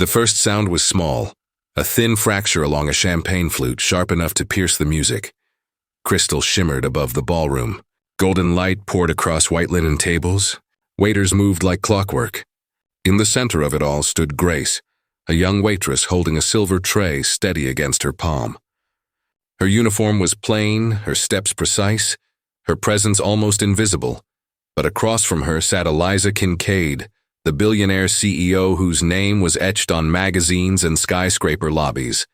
The first sound was small, a thin fracture along a champagne flute sharp enough to pierce the music. Crystal shimmered above the ballroom. Golden light poured across white linen tables. Waiters moved like clockwork. In the center of it all stood Grace, a young waitress holding a silver tray steady against her palm. Her uniform was plain, her steps precise, her presence almost invisible, but across from her sat Eliza Kincaid, the billionaire CEO whose name was etched on magazines and skyscraper lobbies.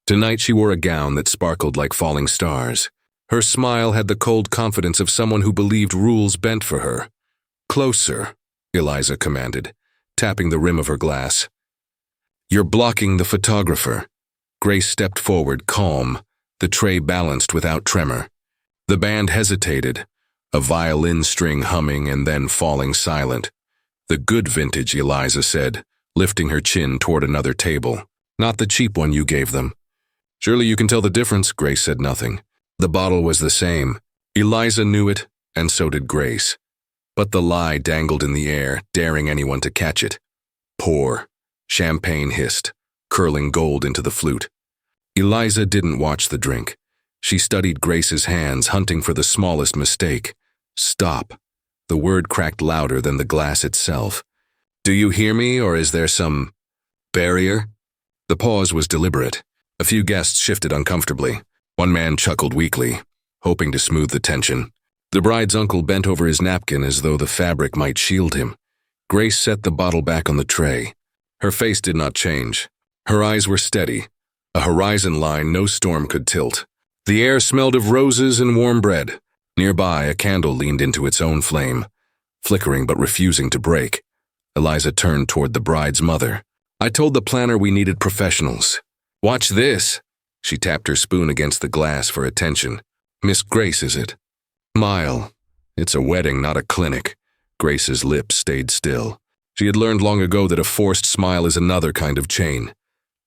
Tonight she wore a gown that sparkled like falling stars. Her smile had the cold confidence of someone who believed rules bent for her. "Closer," Eliza commanded, tapping the rim of her glass. "You're blocking the photographer." Grace stepped forward, calm, the tray balanced without tremor. The band hesitated, a violin string humming and then falling silent. "The good vintage," Eliza said, lifting her chin toward another table. "Not the cheap one you gave them." "Surely you can tell the difference," Grace said nothing. The bottle was the same. Eliza knew it, and so did Grace. But the lie dangled in the air, daring anyone to catch it. Pour. Champagne hissed, curling gold into the flute. Eliza didn't watch the drink. She studied Grace's hands, hunting for the smallest mistake. "Stop." The word cracked louder than the glass itself. "Do you hear me, or is there some barrier?" The pause was deliberate. A few guests shifted uncomfortably. One man chuckled weakly, hoping to smooth the tension. The bride's uncle bent over his napkin as though the fabric might shield him. Grace set the bottle back on the tray. Her face did not change. Her eyes were steady, a horizon line no storm could tilt. The air smelled of roses and warm bread. Nearby, a candle leaned into its own flame, flickering but refusing to break. Eliza turned toward the bride's mother. "I told the planner we needed professionals. Watch this." She tapped her spoon against the glass for attention. "Miss Grace, is it?" "Smile. It's a wedding, not a clinic." Grace's lips stayed still. She had learned long ago that a forced smile is another kind of chain.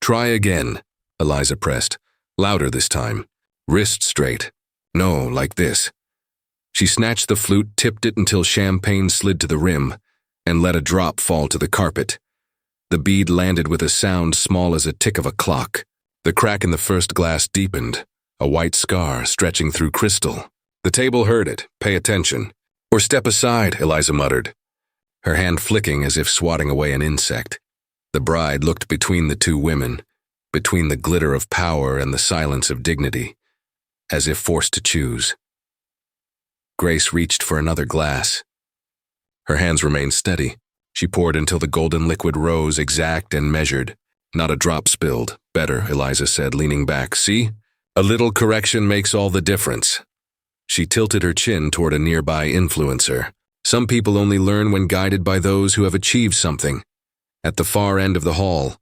"Try again," Eliza pressed, louder this time. "Wrist straight. No, like this." She snatched the flute, tipped it until champagne slid to the rim, and let a drop fall to the carpet. The bead landed with a sound small as a tick of a clock. The crack in the first glass deepened, a white scar stretching through crystal. The table heard it. "Pay attention." "Or step aside," Eliza muttered, her hand flicking as if swatting away an insect. The bride looked between the two women, between the glitter of power and the silence of dignity, as if forced to choose. Grace reached for another glass. Her hands remained steady. She poured until the golden liquid rose exact and measured. Not a drop spilled. "Better," Eliza said, leaning back. "See? A little correction makes all the difference." She tilted her chin toward a nearby influencer. "Some people only learn when guided by those who have achieved something." At the far end of the hall,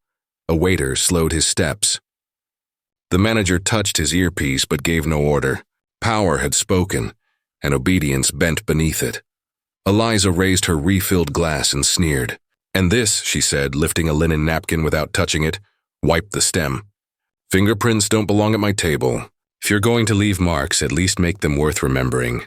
a waiter slowed his steps. The manager touched his earpiece but gave no order. Power had spoken, and obedience bent beneath it. Eliza raised her refilled glass and sneered. "And this," she said, lifting a linen napkin without touching it, "wipe the stem. Fingerprints don't belong at my table. If you're going to leave marks, at least make them worth remembering."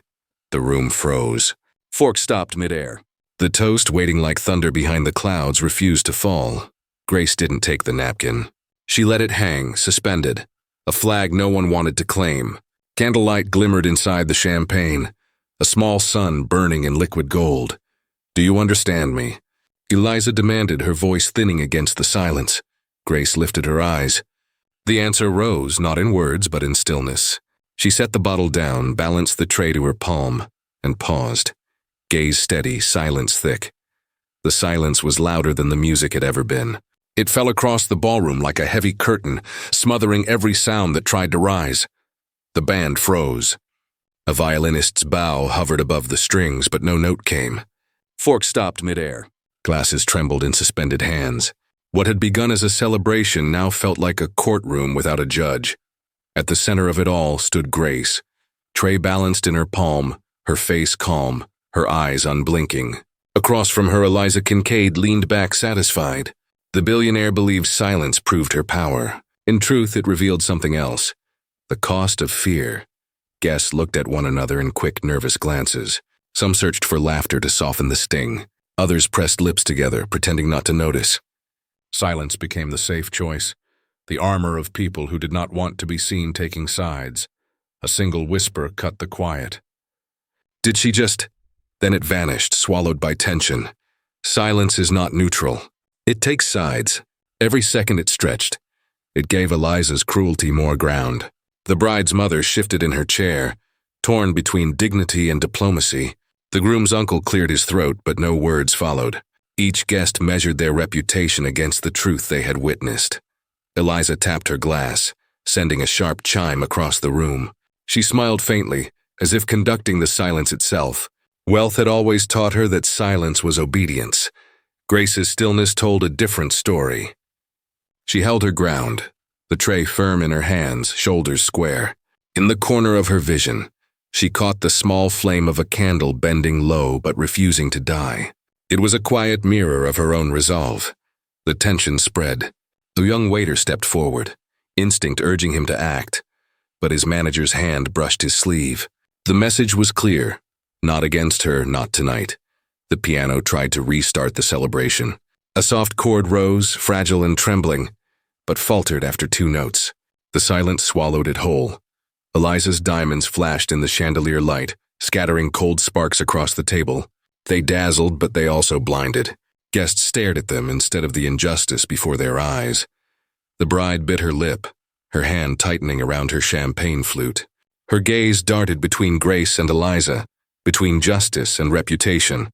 The room froze. Fork stopped midair. The toast, waiting like thunder behind the clouds, refused to fall. Grace didn't take the napkin. She let it hang, suspended, a flag no one wanted to claim. Candlelight glimmered inside the champagne, a small sun burning in liquid gold. "Do you understand me?" Eliza demanded, her voice thinning against the silence. Grace lifted her eyes. The answer rose, not in words, but in stillness. She set the bottle down, balanced the tray to her palm, and paused. Gaze steady, silence thick. The silence was louder than the music had ever been. It fell across the ballroom like a heavy curtain, smothering every sound that tried to rise. The band froze. A violinist's bow hovered above the strings, but no note came. Fork stopped midair. Glasses trembled in suspended hands. What had begun as a celebration now felt like a courtroom without a judge. At the center of it all stood Grace, tray balanced in her palm, her face calm, her eyes unblinking. Across from her, Eliza Kincaid leaned back satisfied. The billionaire believed silence proved her power. In truth, it revealed something else. The cost of fear. Guests looked at one another in quick, nervous glances. Some searched for laughter to soften the sting. Others pressed lips together, pretending not to notice. Silence became the safe choice, the armor of people who did not want to be seen taking sides. A single whisper cut the quiet. Did she just... Then it vanished, swallowed by tension. Silence is not neutral. It takes sides. Every second it stretched. It gave Eliza's cruelty more ground. The bride's mother shifted in her chair, torn between dignity and diplomacy. The groom's uncle cleared his throat, but no words followed. Each guest measured their reputation against the truth they had witnessed. Eliza tapped her glass, sending a sharp chime across the room. She smiled faintly, as if conducting the silence itself. Wealth had always taught her that silence was obedience. Grace's stillness told a different story. She held her ground, the tray firm in her hands, shoulders square. In the corner of her vision, she caught the small flame of a candle bending low but refusing to die. It was a quiet mirror of her own resolve. The tension spread. The young waiter stepped forward, instinct urging him to act, but his manager's hand brushed his sleeve. The message was clear. Not against her, not tonight. The piano tried to restart the celebration. A soft chord rose, fragile and trembling, but faltered after 2 notes. The silence swallowed it whole. Eliza's diamonds flashed in the chandelier light, scattering cold sparks across the table. They dazzled, but they also blinded. Guests stared at them instead of the injustice before their eyes. The bride bit her lip, her hand tightening around her champagne flute. Her gaze darted between Grace and Eliza, between justice and reputation.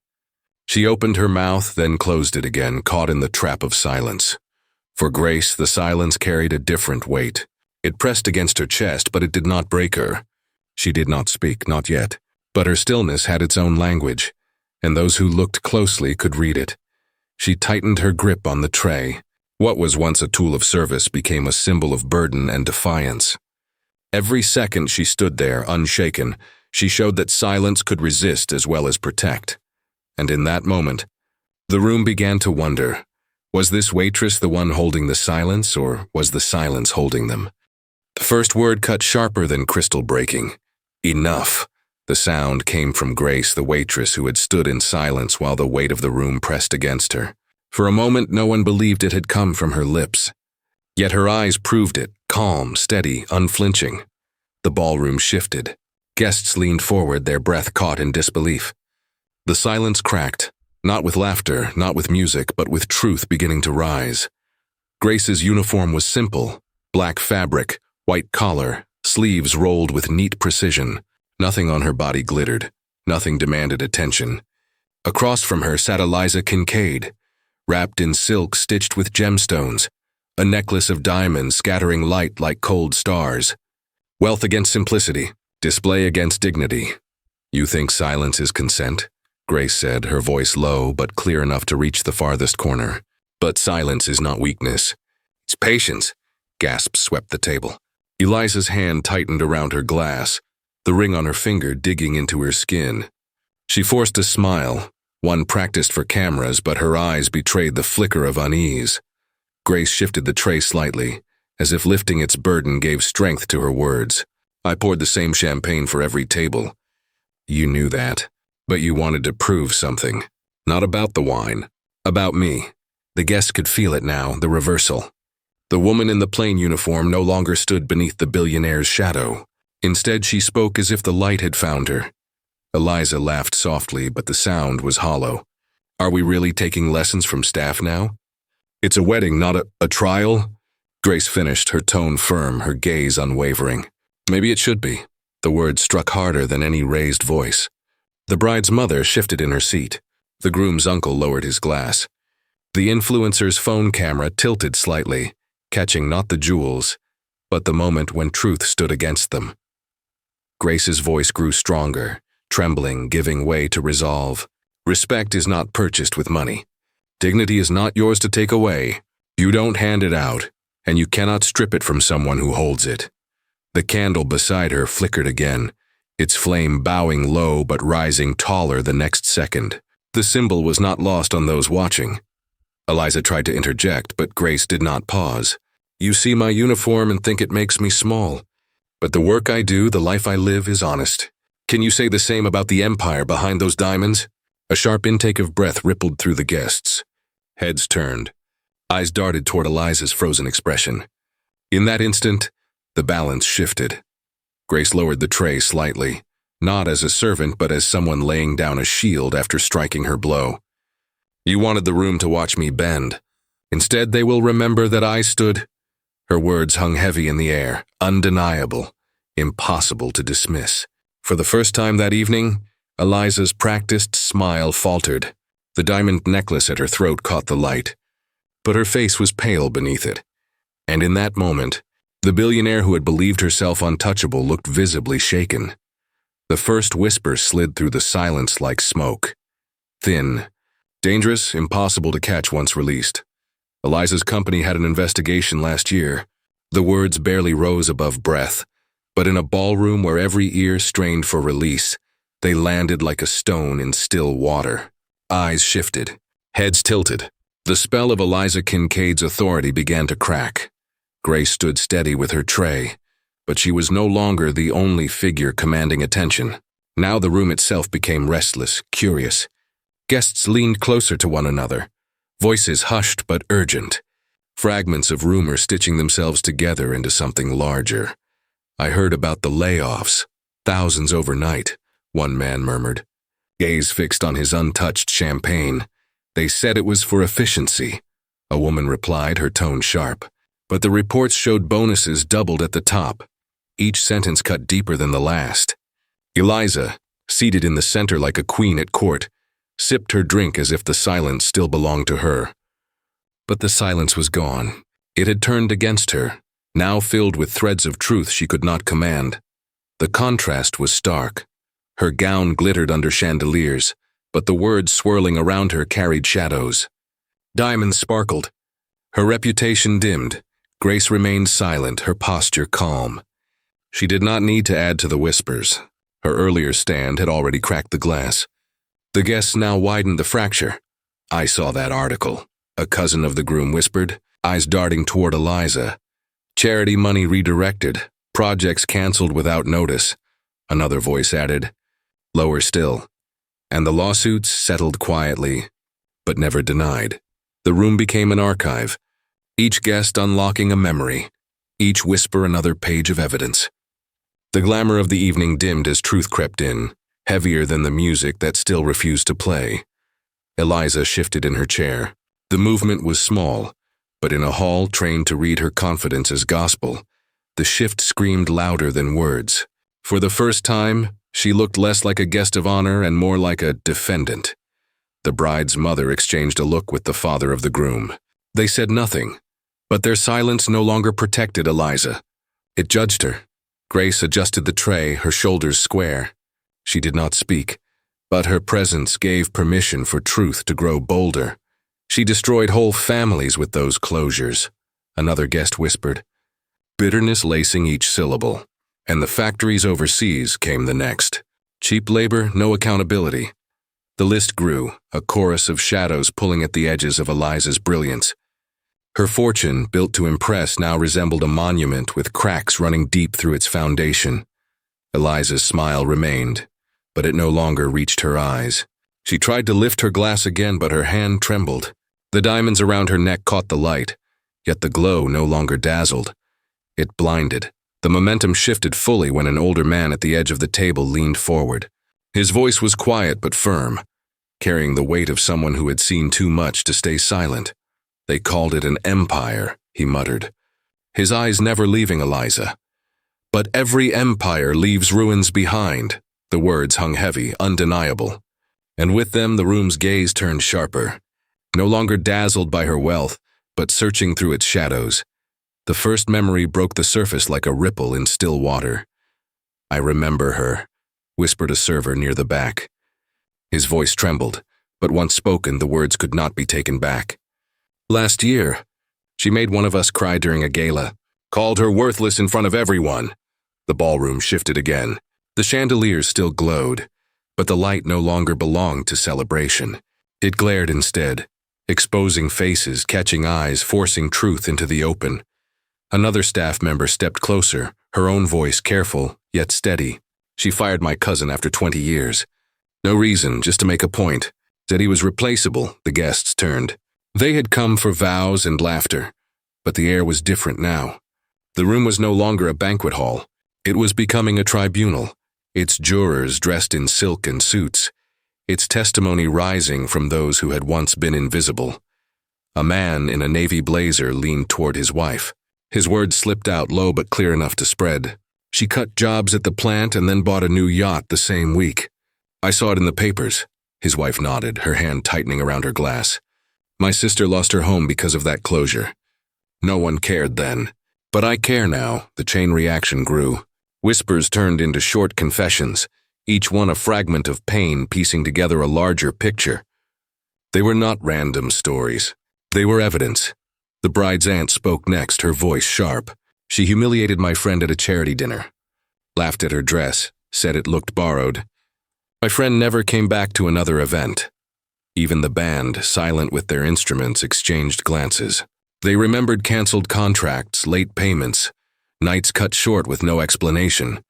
She opened her mouth, then closed it again, caught in the trap of silence. For Grace, the silence carried a different weight. It pressed against her chest, but it did not break her. She did not speak, not yet. But her stillness had its own language, and those who looked closely could read it. She tightened her grip on the tray. What was once a tool of service became a symbol of burden and defiance. Every second she stood there, unshaken, she showed that silence could resist as well as protect. And in that moment, the room began to wonder, was this waitress the one holding the silence, or was the silence holding them? The first word cut sharper than crystal breaking. Enough. The sound came from Grace, the waitress who had stood in silence while the weight of the room pressed against her. For a moment, no one believed it had come from her lips. Yet her eyes proved it, calm, steady, unflinching. The ballroom shifted. Guests leaned forward, their breath caught in disbelief. The silence cracked, not with laughter, not with music, but with truth beginning to rise. Grace's uniform was simple, black fabric, white collar, sleeves rolled with neat precision. Nothing on her body glittered. Nothing demanded attention. Across from her sat Eliza Kincaid, wrapped in silk stitched with gemstones, a necklace of diamonds scattering light like cold stars. Wealth against simplicity, display against dignity. You think silence is consent? Grace said, her voice low but clear enough to reach the farthest corner. But silence is not weakness. It's patience. Gasps swept the table. Eliza's hand tightened around her glass, the ring on her finger digging into her skin. She forced a smile, one practiced for cameras, but her eyes betrayed the flicker of unease. Grace shifted the tray slightly, as if lifting its burden gave strength to her words. I poured the same champagne for every table. You knew that, but you wanted to prove something. Not about the wine, about me. The guests could feel it now, the reversal. The woman in the plain uniform no longer stood beneath the billionaire's shadow. Instead, she spoke as if the light had found her. Eliza laughed softly, but the sound was hollow. Are we really taking lessons from staff now? It's a wedding, not a trial? Grace finished, her tone firm, her gaze unwavering. Maybe it should be. The words struck harder than any raised voice. The bride's mother shifted in her seat. The groom's uncle lowered his glass. The influencer's phone camera tilted slightly, catching not the jewels, but the moment when truth stood against them. Grace's voice grew stronger, trembling, giving way to resolve. Respect is not purchased with money. Dignity is not yours to take away. You don't hand it out, and you cannot strip it from someone who holds it. The candle beside her flickered again, its flame bowing low but rising taller the next second. The symbol was not lost on those watching. Eliza tried to interject, but Grace did not pause. You see my uniform and think it makes me small. But the work I do, the life I live, is honest. Can you say the same about the empire behind those diamonds? A sharp intake of breath rippled through the guests. Heads turned. Eyes darted toward Eliza's frozen expression. In that instant, the balance shifted. Grace lowered the tray slightly, not as a servant but as someone laying down a shield after striking her blow. You wanted the room to watch me bend. Instead, they will remember that I stood. Her words hung heavy in the air, undeniable, impossible to dismiss. For the first time that evening, Eliza's practiced smile faltered. The diamond necklace at her throat caught the light, but her face was pale beneath it. And in that moment, the billionaire who had believed herself untouchable looked visibly shaken. The first whisper slid through the silence like smoke. Thin, dangerous, impossible to catch once released. Eliza's company had an investigation last year. The words barely rose above breath, but in a ballroom where every ear strained for release, they landed like a stone in still water. Eyes shifted, heads tilted. The spell of Eliza Kincaid's authority began to crack. Grace stood steady with her tray, but she was no longer the only figure commanding attention. Now the room itself became restless, curious. Guests leaned closer to one another, voices hushed but urgent, fragments of rumor stitching themselves together into something larger. I heard about the layoffs, thousands overnight, one man murmured, gaze fixed on his untouched champagne. They said it was for efficiency, a woman replied, her tone sharp. But the reports showed bonuses doubled at the top, each sentence cut deeper than the last. Eliza, seated in the center like a queen at court, sipped her drink as if the silence still belonged to her. But the silence was gone. It had turned against her, now filled with threads of truth she could not command. The contrast was stark. Her gown glittered under chandeliers, but the words swirling around her carried shadows. Diamonds sparkled. Her reputation dimmed. Grace remained silent, her posture calm. She did not need to add to the whispers. Her earlier stand had already cracked the glass. The guests now widened the fracture. I saw that article, a cousin of the groom whispered, eyes darting toward Eliza. Charity money redirected, projects canceled without notice. Another voice added, lower still. And the lawsuits settled quietly, but never denied. The room became an archive, each guest unlocking a memory, each whisper another page of evidence. The glamour of the evening dimmed as truth crept in, heavier than the music that still refused to play. Eliza shifted in her chair. The movement was small, but in a hall trained to read her confidence as gospel, the shift screamed louder than words. For the first time, she looked less like a guest of honor and more like a defendant. The bride's mother exchanged a look with the father of the groom. They said nothing, but their silence no longer protected Eliza. It judged her. Grace adjusted the tray, her shoulders square. She did not speak, but her presence gave permission for truth to grow bolder. She destroyed whole families with those closures, another guest whispered, bitterness lacing each syllable. And the factories overseas came the next. Cheap labor, no accountability. The list grew, a chorus of shadows pulling at the edges of Eliza's brilliance. Her fortune, built to impress, now resembled a monument with cracks running deep through its foundation. Eliza's smile remained, but it no longer reached her eyes. She tried to lift her glass again, but her hand trembled. The diamonds around her neck caught the light, yet the glow no longer dazzled. It blinded. The momentum shifted fully when an older man at the edge of the table leaned forward. His voice was quiet but firm, carrying the weight of someone who had seen too much to stay silent. They called it an empire, he muttered, his eyes never leaving Eliza. But every empire leaves ruins behind. The words hung heavy, undeniable. And with them the room's gaze turned sharper, no longer dazzled by her wealth, but searching through its shadows. The first memory broke the surface like a ripple in still water. I remember her, whispered a server near the back. His voice trembled, but once spoken, the words could not be taken back. Last year, she made one of us cry during a gala, called her worthless in front of everyone. The ballroom shifted again. The chandeliers still glowed, but the light no longer belonged to celebration. It glared instead, exposing faces, catching eyes, forcing truth into the open. Another staff member stepped closer, her own voice careful, yet steady. She fired my cousin after 20 years. No reason, just to make a point. Said he was replaceable. The guests turned. They had come for vows and laughter, but the air was different now. The room was no longer a banquet hall. It was becoming a tribunal, its jurors dressed in silk and suits, its testimony rising from those who had once been invisible. A man in a navy blazer leaned toward his wife. His words slipped out low but clear enough to spread. She cut jobs at the plant and then bought a new yacht the same week. I saw it in the papers. His wife nodded, her hand tightening around her glass. My sister lost her home because of that closure. No one cared then. But I care now. The chain reaction grew. Whispers turned into short confessions, each one a fragment of pain piecing together a larger picture. They were not random stories. They were evidence. The bride's aunt spoke next, her voice sharp. She humiliated my friend at a charity dinner. Laughed at her dress, said it looked borrowed. My friend never came back to another event. Even the band, silent with their instruments, exchanged glances. They remembered canceled contracts, late payments, nights cut short with no explanation.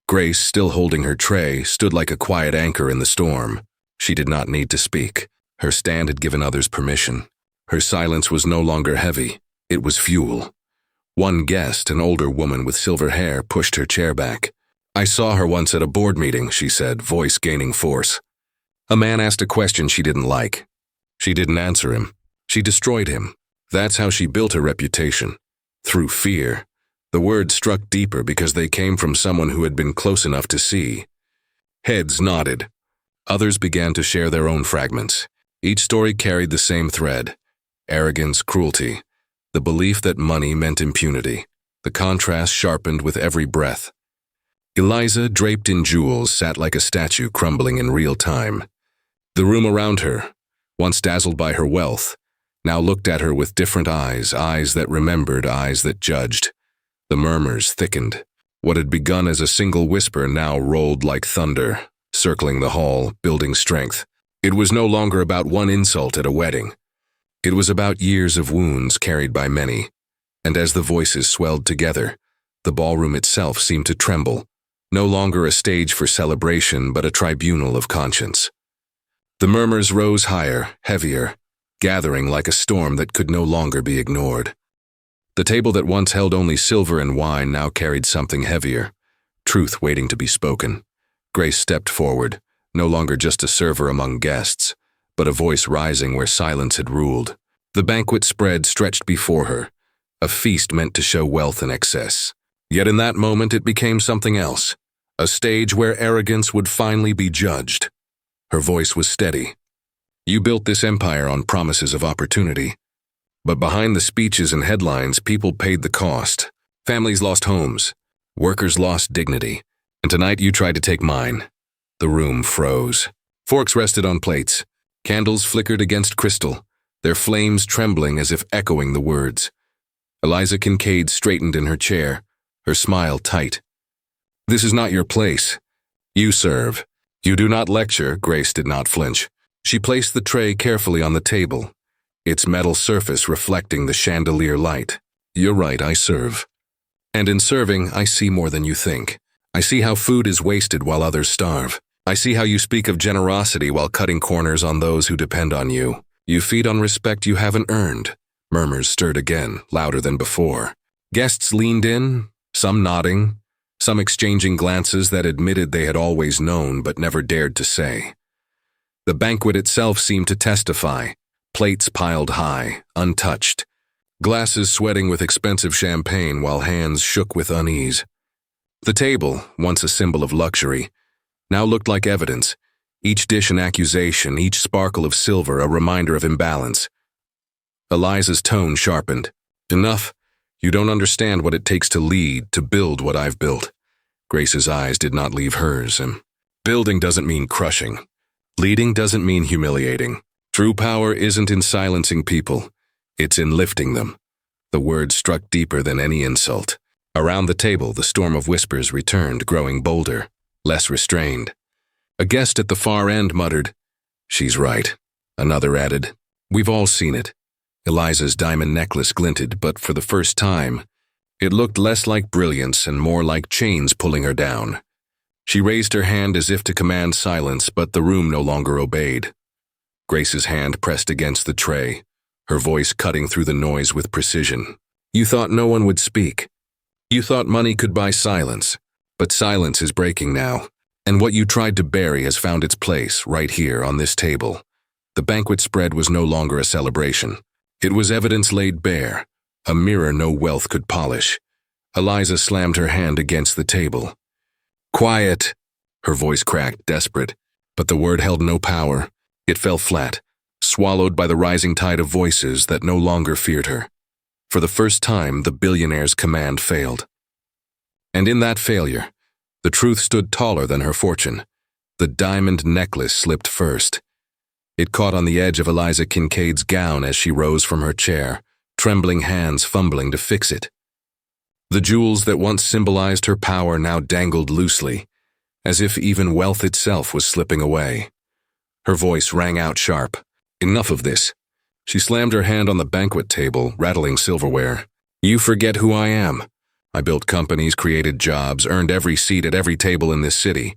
Grace, still holding her tray, stood like a quiet anchor in the storm. She did not need to speak. Her stand had given others permission. Her silence was no longer heavy. It was fuel. One guest, an older woman with silver hair, pushed her chair back. I saw her once at a board meeting, she said, voice gaining force. A man asked a question she didn't like. She didn't answer him. She destroyed him. That's how she built her reputation. Through fear. The words struck deeper because they came from someone who had been close enough to see. Heads nodded. Others began to share their own fragments. Each story carried the same thread. Arrogance, cruelty. The belief that money meant impunity. The contrast sharpened with every breath. Eliza, draped in jewels, sat like a statue crumbling in real time. The room around her, once dazzled by her wealth, now looked at her with different eyes, eyes that remembered, eyes that judged. The murmurs thickened. What had begun as a single whisper now rolled like thunder, circling the hall, building strength. It was no longer about one insult at a wedding. It was about years of wounds carried by many, and as the voices swelled together, the ballroom itself seemed to tremble, no longer a stage for celebration but a tribunal of conscience. The murmurs rose higher, heavier, gathering like a storm that could no longer be ignored. The table that once held only silver and wine now carried something heavier, truth waiting to be spoken. Grace stepped forward, no longer just a server among guests, but a voice rising where silence had ruled. The banquet spread stretched before her, a feast meant to show wealth and excess. Yet in that moment it became something else, a stage where arrogance would finally be judged. Her voice was steady. You built this empire on promises of opportunity. But behind the speeches and headlines, people paid the cost. Families lost homes. Workers lost dignity. And tonight you tried to take mine. The room froze. Forks rested on plates. Candles flickered against crystal, their flames trembling as if echoing the words. Eliza Kincaid straightened in her chair, her smile tight. This is not your place. You serve. You do not lecture. Grace did not flinch. She placed the tray carefully on the table, its metal surface reflecting the chandelier light. You're right, I serve. And in serving, I see more than you think. I see how food is wasted while others starve. I see how you speak of generosity while cutting corners on those who depend on you. You feed on respect you haven't earned. Murmurs stirred again, louder than before. Guests leaned in, some nodding, some exchanging glances that admitted they had always known but never dared to say. The banquet itself seemed to testify, plates piled high, untouched, glasses sweating with expensive champagne while hands shook with unease. The table, once a symbol of luxury, now looked like evidence, each dish an accusation, each sparkle of silver a reminder of imbalance. Eliza's tone sharpened. Enough. You don't understand what it takes to lead, to build what I've built. Grace's eyes did not leave hers. Building doesn't mean crushing. Leading doesn't mean humiliating. True power isn't in silencing people. It's in lifting them. The words struck deeper than any insult. Around the table, the storm of whispers returned, growing bolder, less restrained. A guest at the far end muttered, "She's right." Another added, "We've all seen it." Eliza's diamond necklace glinted, but for the first time, it looked less like brilliance and more like chains pulling her down. She raised her hand as if to command silence, but the room no longer obeyed. Grace's hand pressed against the tray, her voice cutting through the noise with precision. You thought no one would speak. You thought money could buy silence, but silence is breaking now, and what you tried to bury has found its place right here on this table. The banquet spread was no longer a celebration. It was evidence laid bare, a mirror no wealth could polish. Eliza slammed her hand against the table. Quiet! Her voice cracked, desperate, but the word held no power. It fell flat, swallowed by the rising tide of voices that no longer feared her. For the first time, the billionaire's command failed. And in that failure, the truth stood taller than her fortune. The diamond necklace slipped first. It caught on the edge of Eliza Kincaid's gown as she rose from her chair, trembling hands fumbling to fix it. The jewels that once symbolized her power now dangled loosely, as if even wealth itself was slipping away. Her voice rang out sharp. Enough of this. She slammed her hand on the banquet table, rattling silverware. You forget who I am. I built companies, created jobs, earned every seat at every table in this city.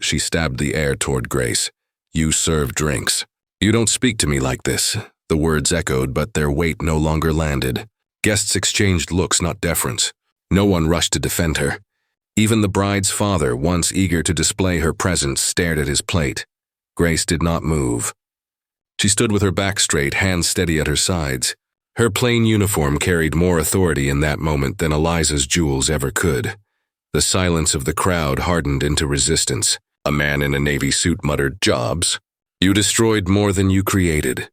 She stabbed the air toward Grace. You serve drinks. You don't speak to me like this. The words echoed, but their weight no longer landed. Guests exchanged looks, not deference. No one rushed to defend her. Even the bride's father, once eager to display her presence, stared at his plate. Grace did not move. She stood with her back straight, hands steady at her sides. Her plain uniform carried more authority in that moment than Eliza's jewels ever could. The silence of the crowd hardened into resistance. A man in a navy suit muttered, Jobs. You destroyed more than you created.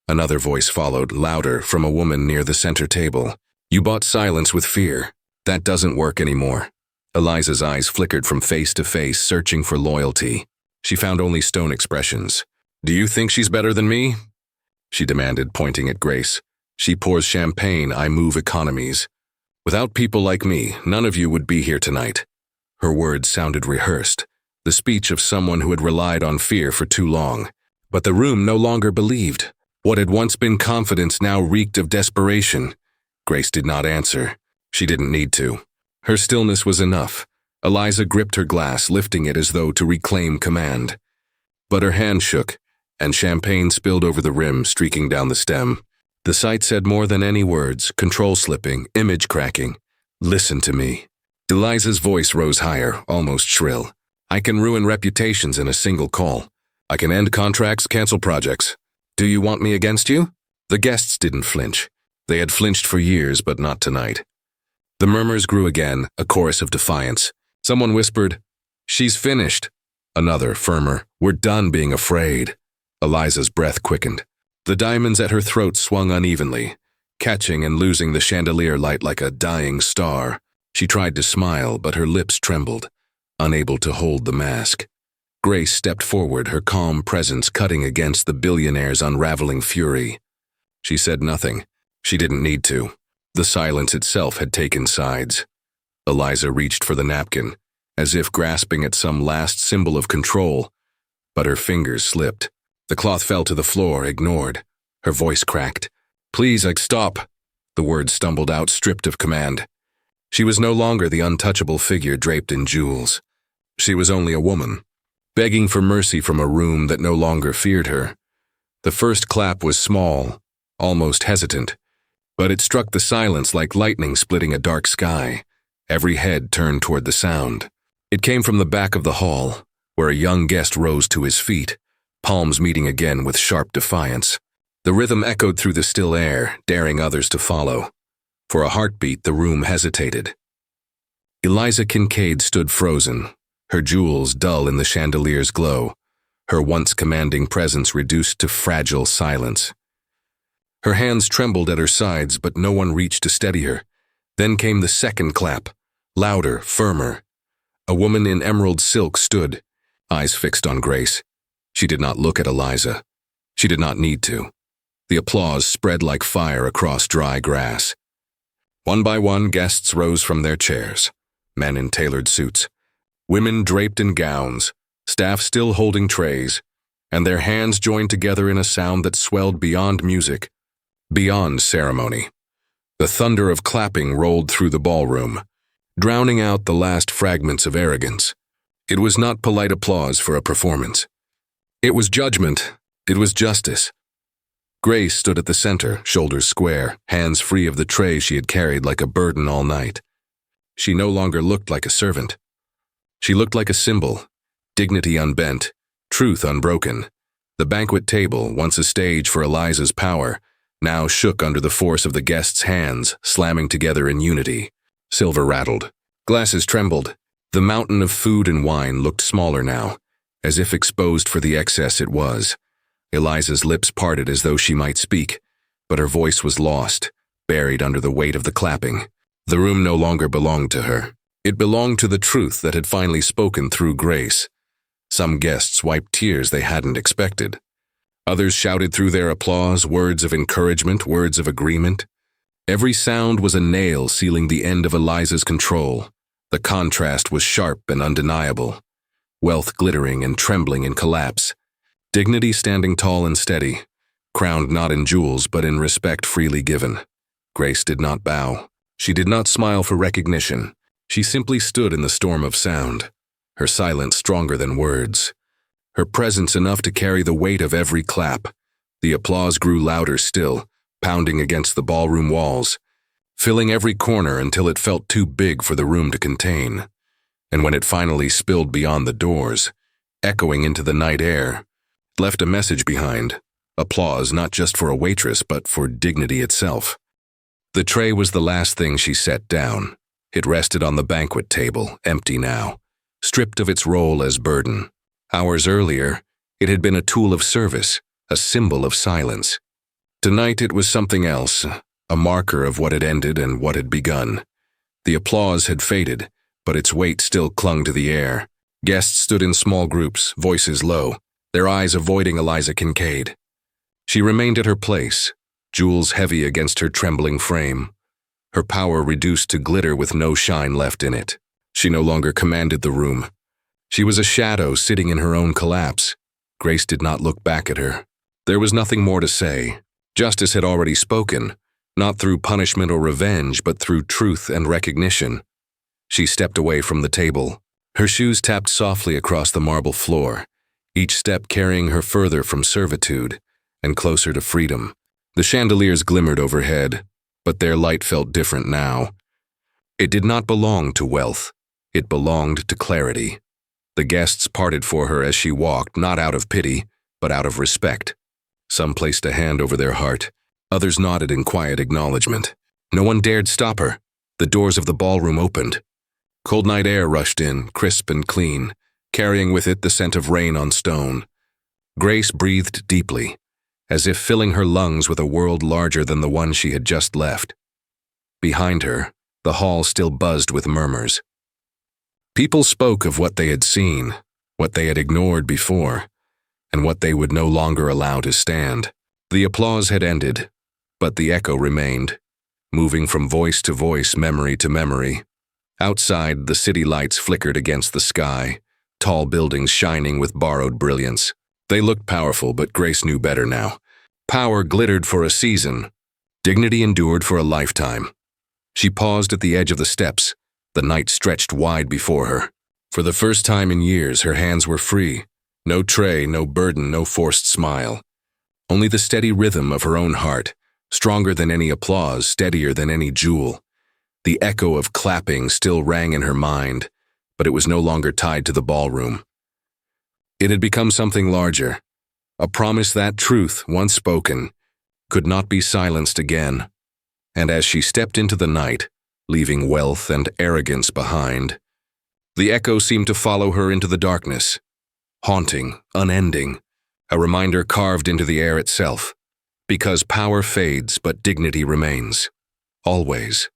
Another voice followed, louder, from a woman near the center table. You bought silence with fear. That doesn't work anymore. Eliza's eyes flickered from face to face, searching for loyalty. She found only stone expressions. Do you think she's better than me? She demanded, pointing at Grace. She pours champagne, I move economies. Without people like me, none of you would be here tonight. Her words sounded rehearsed, the speech of someone who had relied on fear for too long. But the room no longer believed. What had once been confidence now reeked of desperation. Grace did not answer. She didn't need to. Her stillness was enough. Eliza gripped her glass, lifting it as though to reclaim command. But her hand shook, and champagne spilled over the rim, streaking down the stem. The sight said more than any words, control slipping, image cracking. Listen to me. Eliza's voice rose higher, almost shrill. I can ruin reputations in a single call. I can end contracts, cancel projects. Do you want me against you? The guests didn't flinch. They had flinched for years, but not tonight. The murmurs grew again, a chorus of defiance. Someone whispered, She's finished. Another, firmer, We're done being afraid. Eliza's breath quickened. The diamonds at her throat swung unevenly, catching and losing the chandelier light like a dying star. She tried to smile, but her lips trembled, unable to hold the mask. Grace stepped forward, her calm presence cutting against the billionaire's unraveling fury. She said nothing. She didn't need to. The silence itself had taken sides. Eliza reached for the napkin, as if grasping at some last symbol of control, but her fingers slipped. The cloth fell to the floor, ignored. Her voice cracked. Please, stop. The words stumbled out, stripped of command. She was no longer the untouchable figure draped in jewels. She was only a woman, begging for mercy from a room that no longer feared her. The first clap was small, almost hesitant, but it struck the silence like lightning splitting a dark sky. Every head turned toward the sound. It came from the back of the hall, where a young guest rose to his feet, palms meeting again with sharp defiance. The rhythm echoed through the still air, daring others to follow. For a heartbeat, the room hesitated. Eliza Kincaid stood frozen, her jewels dull in the chandelier's glow, her once commanding presence reduced to fragile silence. Her hands trembled at her sides, but no one reached to steady her. Then came the second clap, louder, firmer. A woman in emerald silk stood, eyes fixed on Grace. She did not look at Eliza. She did not need to. The applause spread like fire across dry grass. One by one, guests rose from their chairs, men in tailored suits, women draped in gowns, staff still holding trays, and their hands joined together in a sound that swelled beyond music, beyond ceremony. The thunder of clapping rolled through the ballroom, drowning out the last fragments of arrogance. It was not polite applause for a performance. It was judgment. It was justice. Grace stood at the center, shoulders square, hands free of the tray she had carried like a burden all night. She no longer looked like a servant. She looked like a symbol, dignity unbent, truth unbroken. The banquet table, once a stage for Eliza's power, now shook under the force of the guests' hands, slamming together in unity. Silver rattled. Glasses trembled. The mountain of food and wine looked smaller now, as if exposed for the excess it was. Eliza's lips parted as though she might speak, but her voice was lost, buried under the weight of the clapping. The room no longer belonged to her. It belonged to the truth that had finally spoken through Grace. Some guests wiped tears they hadn't expected. Others shouted through their applause words of encouragement, words of agreement. Every sound was a nail sealing the end of Eliza's control. The contrast was sharp and undeniable. Wealth glittering and trembling in collapse. Dignity standing tall and steady, crowned not in jewels but in respect freely given. Grace did not bow. She did not smile for recognition. She simply stood in the storm of sound, her silence stronger than words, her presence enough to carry the weight of every clap. The applause grew louder still, pounding against the ballroom walls, filling every corner until it felt too big for the room to contain. And when it finally spilled beyond the doors, echoing into the night air, it left a message behind, applause not just for a waitress but for dignity itself. The tray was the last thing she set down. It rested on the banquet table, empty now, stripped of its role as burden. Hours earlier, it had been a tool of service, a symbol of silence. Tonight it was something else, a marker of what had ended and what had begun. The applause had faded, but its weight still clung to the air. Guests stood in small groups, voices low, their eyes avoiding Eliza Kincaid. She remained at her place, jewels heavy against her trembling frame, her power reduced to glitter with no shine left in it. She no longer commanded the room. She was a shadow sitting in her own collapse. Grace did not look back at her. There was nothing more to say. Justice had already spoken, not through punishment or revenge, but through truth and recognition. She stepped away from the table. Her shoes tapped softly across the marble floor, each step carrying her further from servitude and closer to freedom. The chandeliers glimmered overhead, but their light felt different now. It did not belong to wealth. It belonged to clarity. The guests parted for her as she walked, not out of pity, but out of respect. Some placed a hand over their heart. Others nodded in quiet acknowledgement. No one dared stop her. The doors of the ballroom opened. Cold night air rushed in, crisp and clean, carrying with it the scent of rain on stone. Grace breathed deeply, as if filling her lungs with a world larger than the one she had just left. Behind her, the hall still buzzed with murmurs. People spoke of what they had seen, what they had ignored before, and what they would no longer allow to stand. The applause had ended, but the echo remained, moving from voice to voice, memory to memory. Outside, the city lights flickered against the sky, tall buildings shining with borrowed brilliance. They looked powerful, but Grace knew better now. Power glittered for a season. Dignity endured for a lifetime. She paused at the edge of the steps. The night stretched wide before her. For the first time in years, her hands were free. No tray, no burden, no forced smile. Only the steady rhythm of her own heart, stronger than any applause, steadier than any jewel. The echo of clapping still rang in her mind, but it was no longer tied to the ballroom. It had become something larger, a promise that truth, once spoken, could not be silenced again. And as she stepped into the night, leaving wealth and arrogance behind, the echo seemed to follow her into the darkness, haunting, unending, a reminder carved into the air itself. Because power fades, but dignity remains. Always.